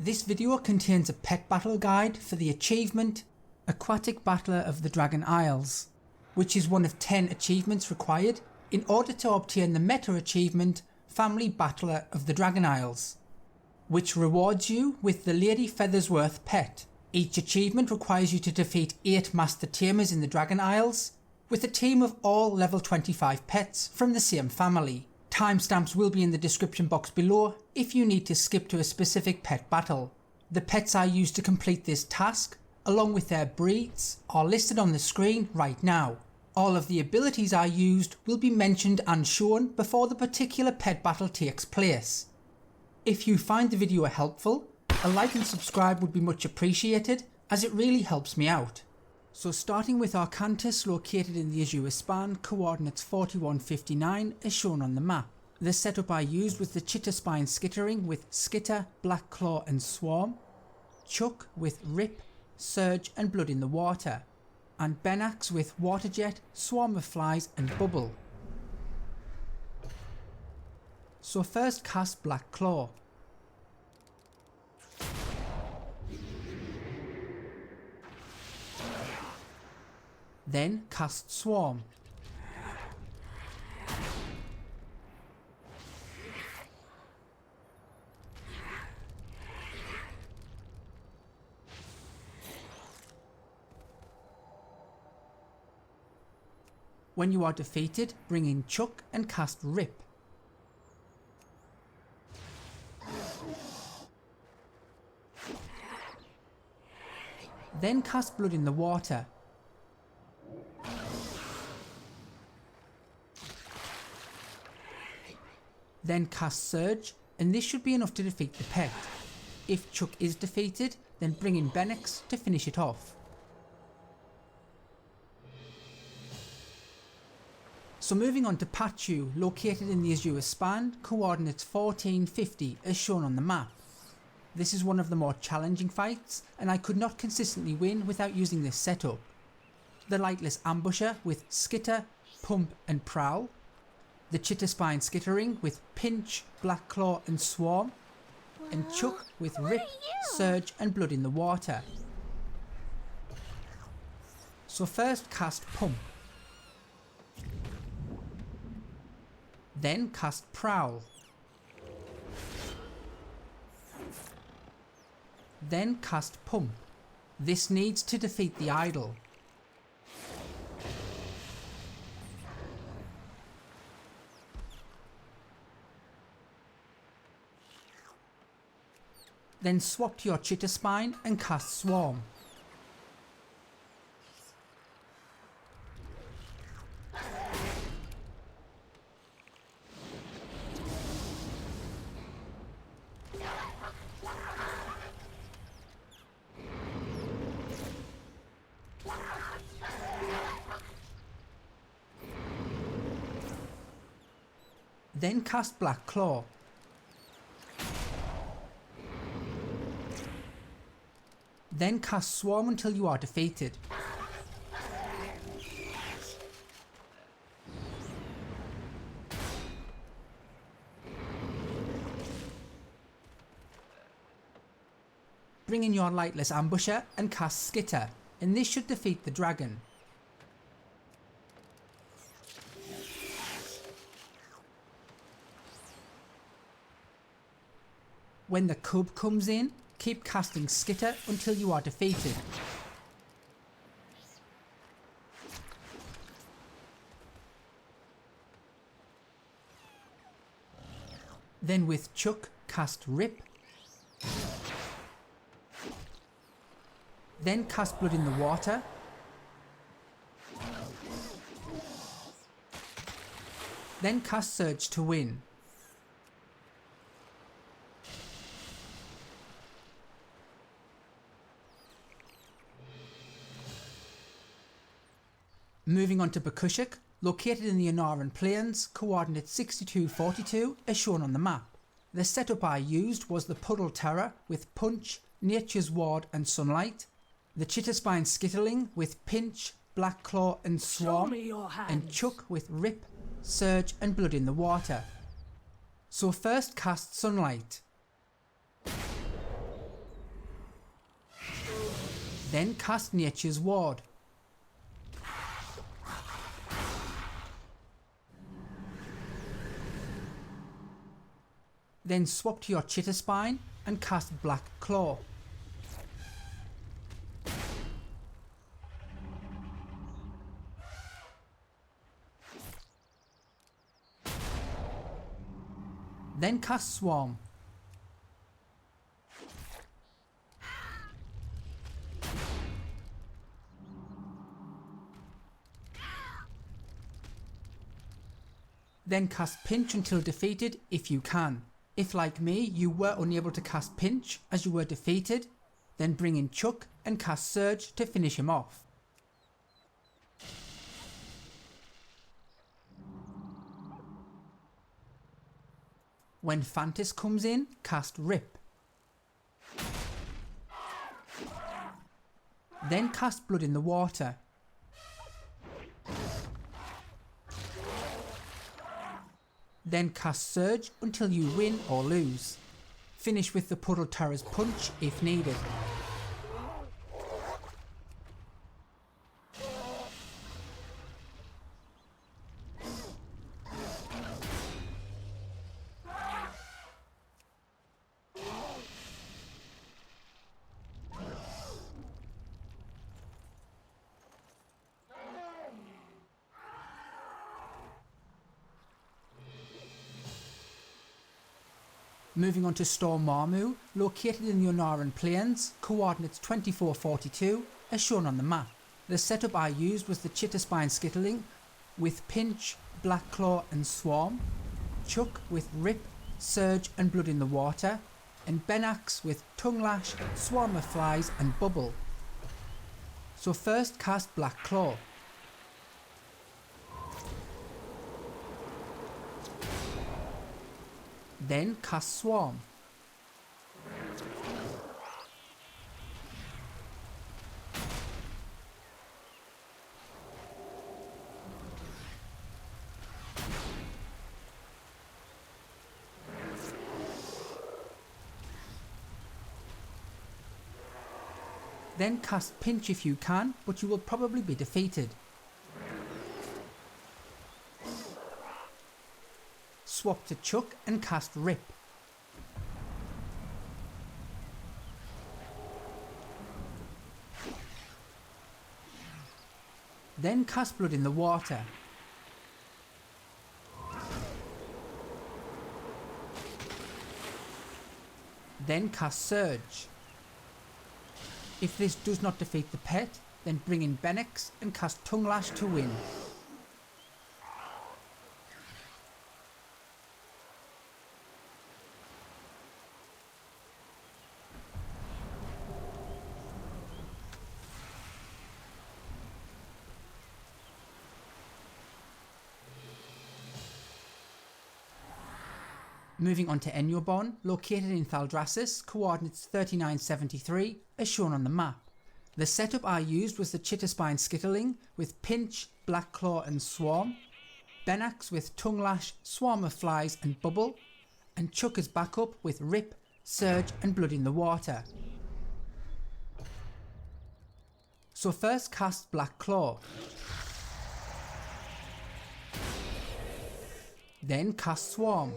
This video contains a pet battle guide for the Achievement Aquatic Battler of the Dragon Isles, which is one of 10 achievements required in order to obtain the meta achievement Family Battler of the Dragon Isles, which rewards you with the Lady Feathersworth pet. Each achievement requires you to defeat 8 Master Tamers in the Dragon Isles, with a team of all level 25 pets from the same family. Timestamps will be in the description box below if you need to skip to a specific pet battle. The pets I used to complete this task, along with their breeds, are listed on the screen right now. All of the abilities I used will be mentioned and shown before the particular pet battle takes place. If you find the video helpful, a like and subscribe would be much appreciated, as it really helps me out. So starting with Arcantus, located in the Azure span, coordinates 4159 as shown on the map. The setup I used was the Chitter Spine Skittering with Skitter, Black Claw and Swarm, Chuck with Rip, Surge and Blood in the Water, and Benax with Water Jet, Swarm of Flies and Bubble. So first cast Black Claw. Then cast Swarm. When you are defeated, bring in Chuck and cast Rip. Then cast Blood in the Water. Then cast Surge, and this should be enough to defeat the pet. If Chuck is defeated, then bring in Benax to finish it off. So moving on to Patchu, located in the Azure span, coordinates 1450 as shown on the map. This is one of the more challenging fights, and I could not consistently win without using this setup. The Lightless Ambusher with Skitter, Pump and Prowl, the Chitter Spine Skittering with Pinch, Black Claw and Swarm, and Chuck with Rip, Surge and Blood in the Water. So first cast Pump. Then cast Prowl. Then cast Pump. This needs to defeat the idol. Then swap to your Chitter Spine and cast Swarm. Then cast Black Claw. Then cast Swarm until you are defeated. Bring in your Lightless Ambusher and cast Skitter, and this should defeat the dragon. When the cub comes in, keep casting Skitter until you are defeated. Then with Chuck, cast Rip. Then cast Blood in the Water. Then cast Surge to win. Moving on to Bakhushek, located in the Anaran Plains, coordinates 6242 as shown on the map. The setup I used was the Puddle Terror with Punch, Nature's Ward and Sunlight, the Chitter Spine Skittling with Pinch, Black Claw and Swarm, and Chuck with Rip, Surge and Blood in the Water. So first cast Sunlight. Then cast Nature's Ward. Then swap to your Chitter Spine and cast Black Claw. Then cast Swarm. Then cast Pinch until defeated if you can. If like me you were unable to cast Pinch as you were defeated, then bring in Chuck and cast Surge to finish him off. When Fantis comes in, cast Rip. Then cast Blood in the Water. Then cast Surge until you win or lose. Finish with the Puddle Terror's Punch if needed. Moving on to Stromamu, located in the Unaran Plains, coordinates 2442, as shown on the map. The setup I used was the Chitter Spine Skittling with Pinch, Black Claw and Swarm, Chuck with Rip, Surge and Blood in the Water, and Benax with Tongue Lash, Swarm of Flies and Bubble. So first cast Black Claw. Then cast Swarm. Then cast Pinch if you can, but you will probably be defeated. Swap to Chuck and cast Rip. Then cast Blood in the Water. Then cast Surge. If this does not defeat the pet, then bring in Benex and cast Tongue Lash to win. Moving on to Enyobon, located in Thaldraszus, coordinates 3973, as shown on the map. The setup I used was the Chitter Spine Skittling with Pinch, Black Claw and Swarm, Benax with Tongue Lash, Swarm of Flies and Bubble, and Chuck as backup with Rip, Surge and Blood in the Water. So first cast Black Claw. Then cast Swarm.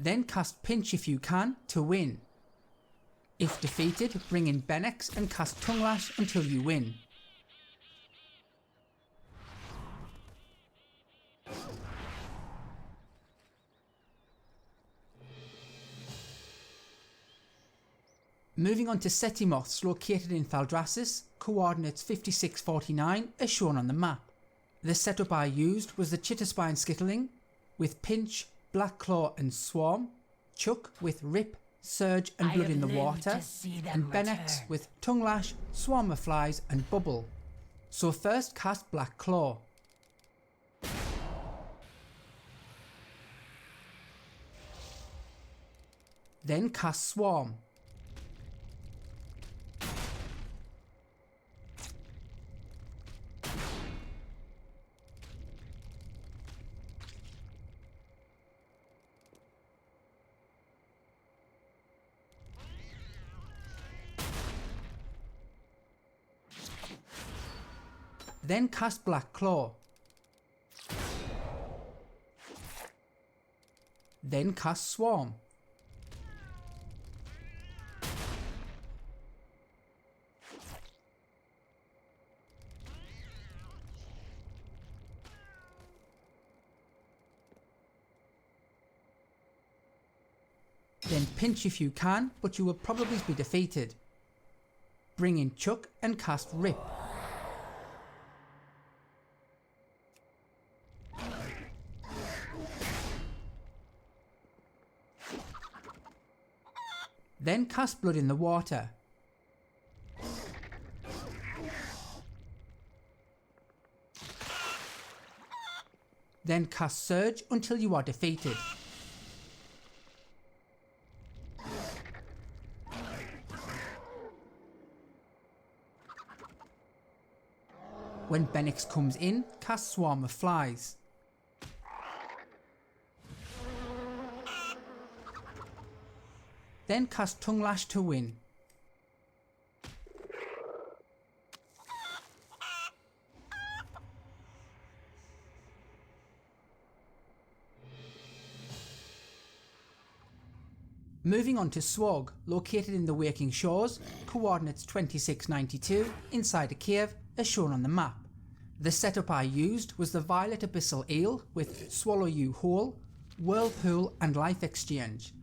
Then cast Pinch if you can to win. If defeated, bring in Benex and cast Tongue Lash until you win. Moving on to Setimothes, located in Thaldraszus, coordinates 5649 as shown on the map. The setup I used was the Chitter Spine Skittling with Pinch, Black Claw and Swarm, Chuck with Rip, Surge and Blood in the Water, and Benex with Tongue Lash, Swarm of Flies and Bubble. So first cast Black Claw. Then cast Swarm. Then cast Black Claw. Then cast Swarm. Then pinch if you can, but you will probably be defeated. Bring in Chuck and cast Rip. Then cast Blood in the Water. Then cast Surge until you are defeated. When Benix comes in, cast Swarm of Flies. Then cast Tongue Lash to win. Moving on to Swog, located in the Waking Shores, coordinates 2692, inside a cave, as shown on the map. The setup I used was the Violet Abyssal Eel with Swallow You Whole, Whirlpool and Life Exchange,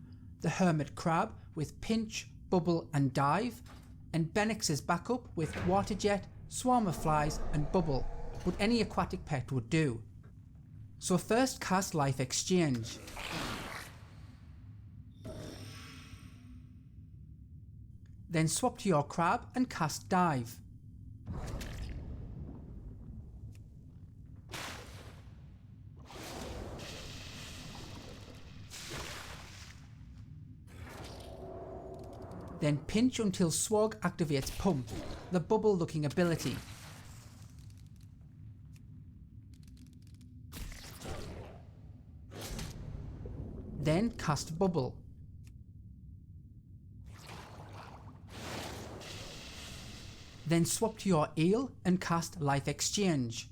the Hermit Crab with Pinch, Bubble and Dive, and Benix's backup with Water Jet, Swarm of Flies and Bubble, but any aquatic pet would do. So first cast Life Exchange. Then swap to your crab and cast Dive. Then pinch until Swog activates Pump, the bubble looking ability. Then cast Bubble. Then swap to your eel and cast Life Exchange.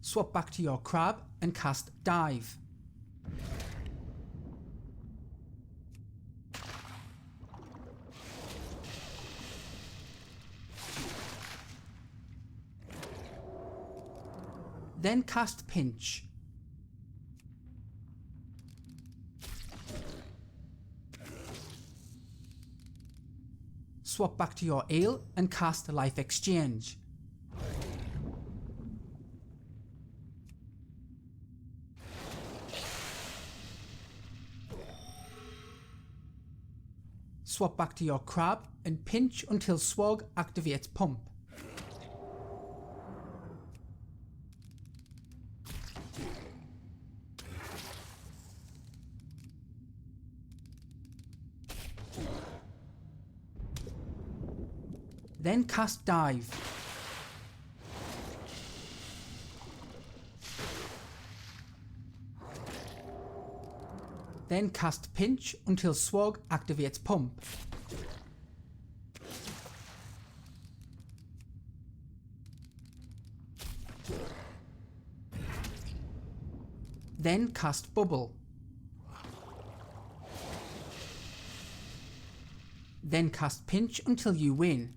Swap back to your crab and cast Dive. Then cast Pinch. Swap back to your eel and cast Life Exchange. Swap back to your crab and pinch until Swog activates Pump. Then cast Dive. Then cast Pinch until Swog activates Pump. Then cast Bubble. Then cast Pinch until you win,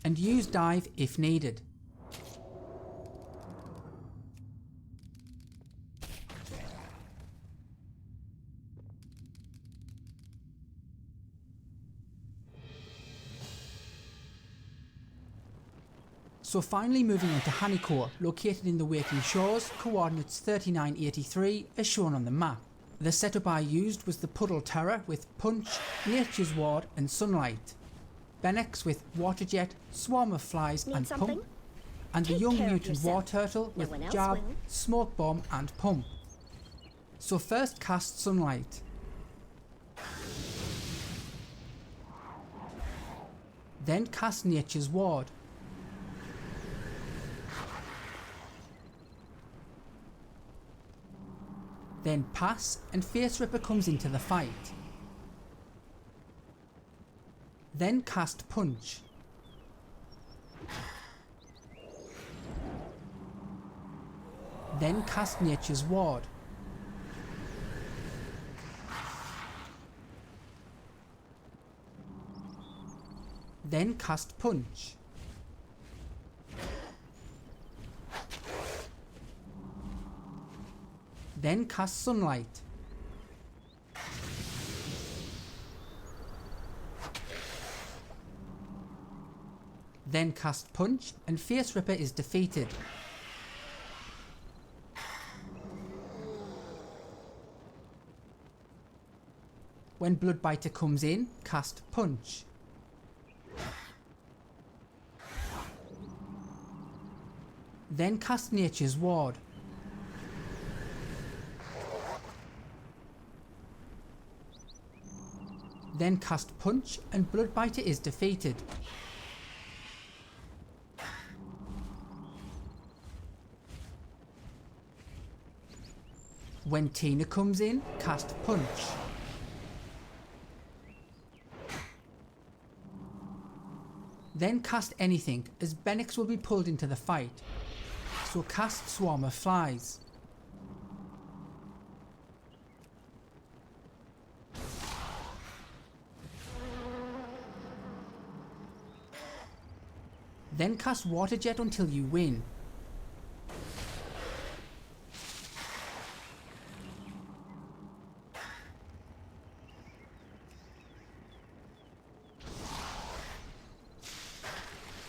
and use Dive if needed. So finally moving on to Haniko, located in the Waking Shores, coordinates 3983 as shown on the map. The setup I used was the Puddle Terror with Punch, Nature's Ward and Sunlight. Benex with Water Jet, Swarm of Flies Need and something? Pump, and the Take young care of mutant War yourself. Turtle No with one else Jab, will. Smoke Bomb and Pump. So first cast Sunlight. Then cast Nature's Ward. Then pass and Face Ripper comes into the fight. Then cast Punch. Then cast Nature's Ward. Then cast Punch. Then cast Sunlight. Then cast Punch and Face Ripper is defeated. When Bloodbiter comes in, cast Punch. Then cast Nature's Ward. Then cast Punch and Bloodbiter is defeated. When Tina comes in, cast Punch. Then cast anything, as Benex will be pulled into the fight. So cast Swarm of Flies. Then cast Water Jet until you win.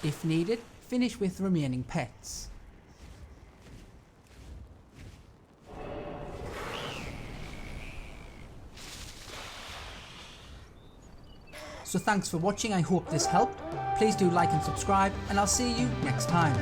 If needed, finish with remaining pets. So thanks for watching, I hope this helped. Please do like and subscribe, and I'll see you next time.